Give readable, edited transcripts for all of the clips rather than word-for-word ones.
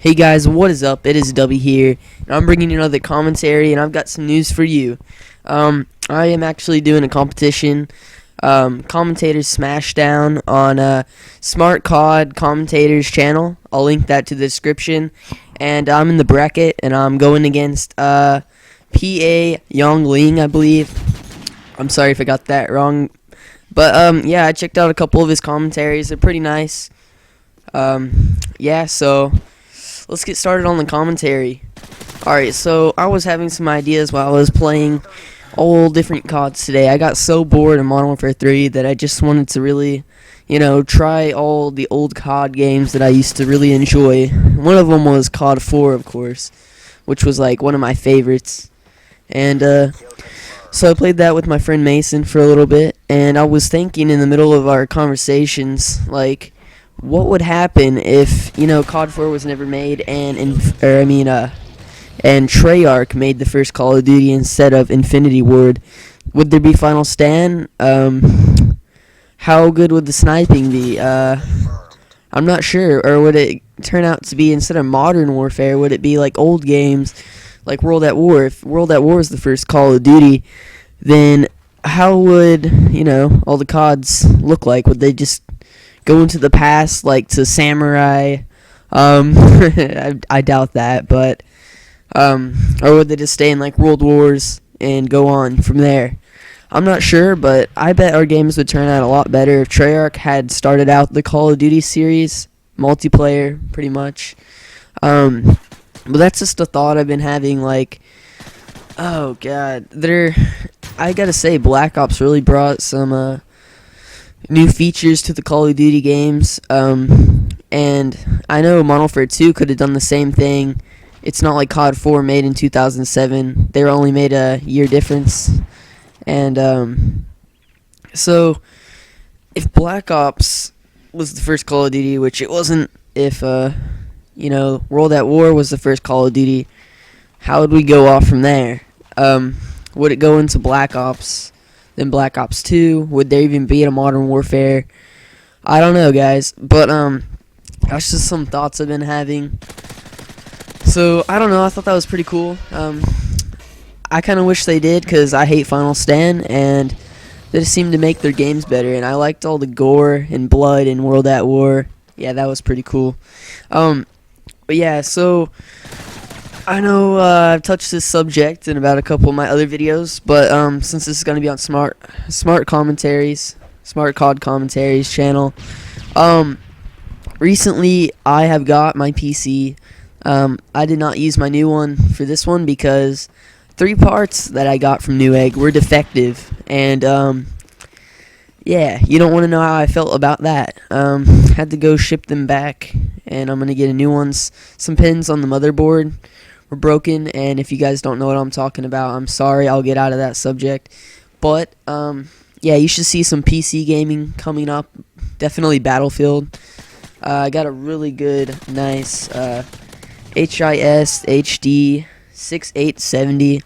Hey guys, what is up? It is Dubby here, and I'm bringing you another commentary, and I've got some news for you. I am actually doing a competition, Commentators Smashdown on SmartCODcommentaries channel. I'll link that to the description, and I'm in the bracket, and I'm going against PA Yuengling, I believe. I'm sorry if I got that wrong, but yeah, I checked out a couple of his commentaries. They're pretty nice. Yeah, so let's get started on the commentary. Alright, so I was having some ideas while I was playing all different CODs today. I got so bored in Modern Warfare 3 that I just wanted to really, try all the old COD games that I used to really enjoy. One of them was COD 4, of course, which was like one of my favorites. And so I played that with my friend Mason for a little bit, and I was thinking in the middle of our conversations, like, what would happen if, COD 4 was never made and Treyarch made the first Call of Duty instead of Infinity Ward? Would there be Final Stand? How good would the sniping be? I'm not sure. Or would it turn out to be, instead of Modern Warfare, would it be like old games like World at War? If World at War is the first Call of Duty, then how would, all the CODs look like? Would they just go into the past, like to Samurai? I doubt that, but or would they just stay in like World Wars and go on from there? I'm not sure, but I bet our games would turn out a lot better if Treyarch had started out the Call of Duty series multiplayer, pretty much. But that's just a thought I've been having. Like, oh god, I gotta say, Black Ops really brought some new features to the Call of Duty games, and I know Modern Warfare 2 could have done the same thing. It's not like COD 4 made in 2007. They were only made a year difference. And so if Black Ops was the first Call of Duty, which it wasn't, if World at War was the first Call of Duty, how would we go off from there? Would it go into Black Ops, then Black Ops 2? Would there even be a Modern Warfare? I don't know, guys, but that's just some thoughts I've been having. So I don't know, I thought that was pretty cool. I kind of wish they did, because I hate Final Stand, and they just seemed to make their games better, and I liked all the gore and blood in World at War. Yeah, that was pretty cool. But yeah, so I know I've touched this subject in about a couple of my other videos, but since this is going to be on SmartCODcommentaries channel, recently I have got my PC. I did not use my new one for this one because 3 parts that I got from Newegg were defective, and yeah, you don't want to know how I felt about that. Had to go ship them back, and I'm going to get a new one. Some pins on the motherboard were broken, and if you guys don't know what I'm talking about, I'm sorry. I'll get out of that subject. But yeah, you should see some PC gaming coming up. Definitely Battlefield. I got a really good, nice HIS HD 6870.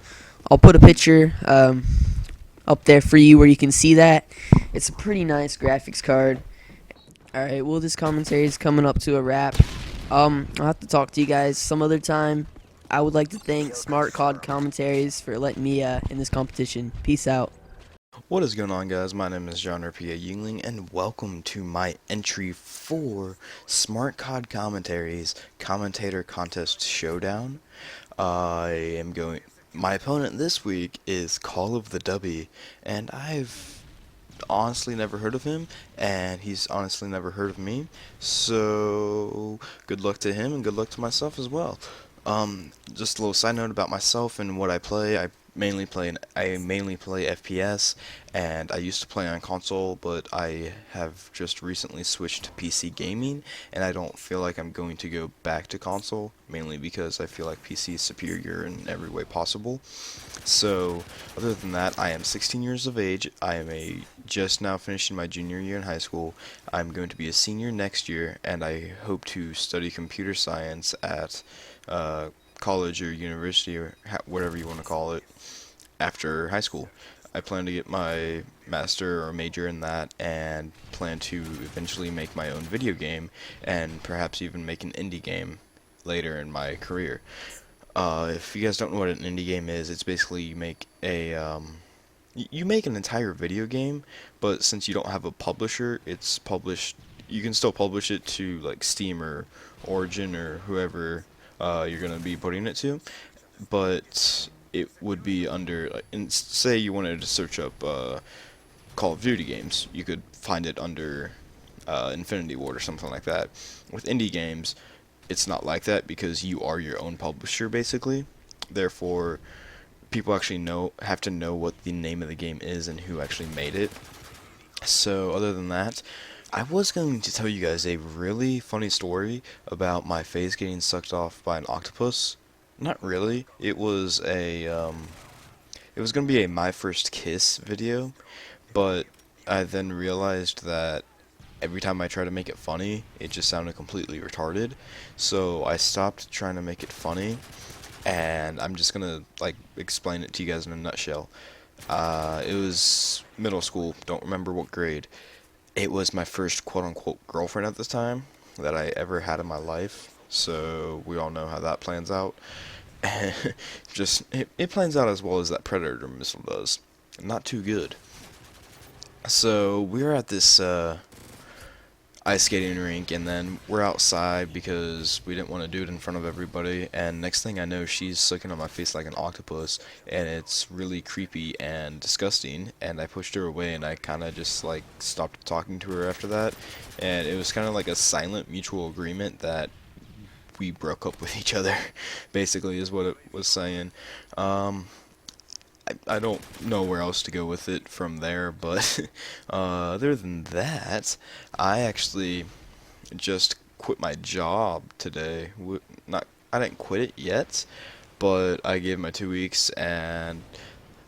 I'll put a picture up there for you where you can see that. It's a pretty nice graphics card. Alright, well, this commentary is coming up to a wrap. I'll have to talk to you guys some other time. I would like to thank SmartCODcommentaries for letting me in this competition. Peace out. What is going on, guys? My name is John P. Yuengling, and welcome to my entry for SmartCODcommentaries Commentator Contest Showdown. My opponent this week is CalloftheDubbie, and I've honestly never heard of him, and he's honestly never heard of me, so good luck to him and good luck to myself as well. Just a little side note about myself and what I play. I mainly play FPS, and I used to play on console, but I have just recently switched to PC gaming, and I don't feel like I'm going to go back to console, mainly because I feel like PC is superior in every way possible. So other than that, I am 16 years of age. I am just now finishing my junior year in high school. I'm going to be a senior next year, and I hope to study computer science at college or university, or whatever you want to call it, after high school. I plan to get my master or major in that, and plan to eventually make my own video game, and perhaps even make an indie game. later in my career. If you guys don't know what an indie game is, it's basically you make an entire video game, but since you don't have a publisher, it's published. You can still publish it to like Steam or Origin or whoever you're gonna be putting it to, but it would be under like, say you wanted to search up Call of Duty games, you could find it under Infinity Ward or something like that. With indie games, it's not like that because you are your own publisher basically. Therefore, people actually have to know what the name of the game is and who actually made it. So other than that, I was going to tell you guys a really funny story about my face getting sucked off by an octopus. Not really. It was going to be a my first kiss video, but I then realized that every time I try to make it funny, it just sounded completely retarded. So I stopped trying to make it funny, and I'm just gonna like explain it to you guys in a nutshell. It was middle school, don't remember what grade. It was my first quote-unquote girlfriend at the time that I ever had in my life, so we all know how that plans out. Just it plans out as well as that Predator missile does. Not too good. So we were at this ice skating rink, and then we're outside because we didn't want to do it in front of everybody, and next thing I know, she's sucking on my face like an octopus, and it's really creepy and disgusting, and I pushed her away, and I kind of just like stopped talking to her after that, and it was kind of like a silent mutual agreement that we broke up with each other, basically is what it was saying. I don't know where else to go with it from there, but other than that, I actually just quit my job today. Not, I didn't quit it yet, but I gave my 2 weeks, and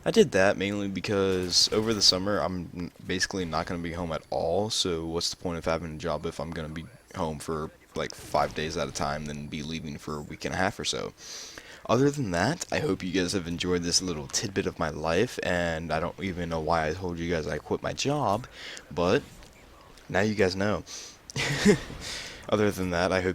I did that mainly because over the summer I'm basically not going to be home at all. So what's the point of having a job if I'm going to be home for like 5 days at a time, then be leaving for a week and a half or so? Other than that, I hope you guys have enjoyed this little tidbit of my life, and I don't even know why I told you guys I quit my job, but now you guys know. Other than that, I hope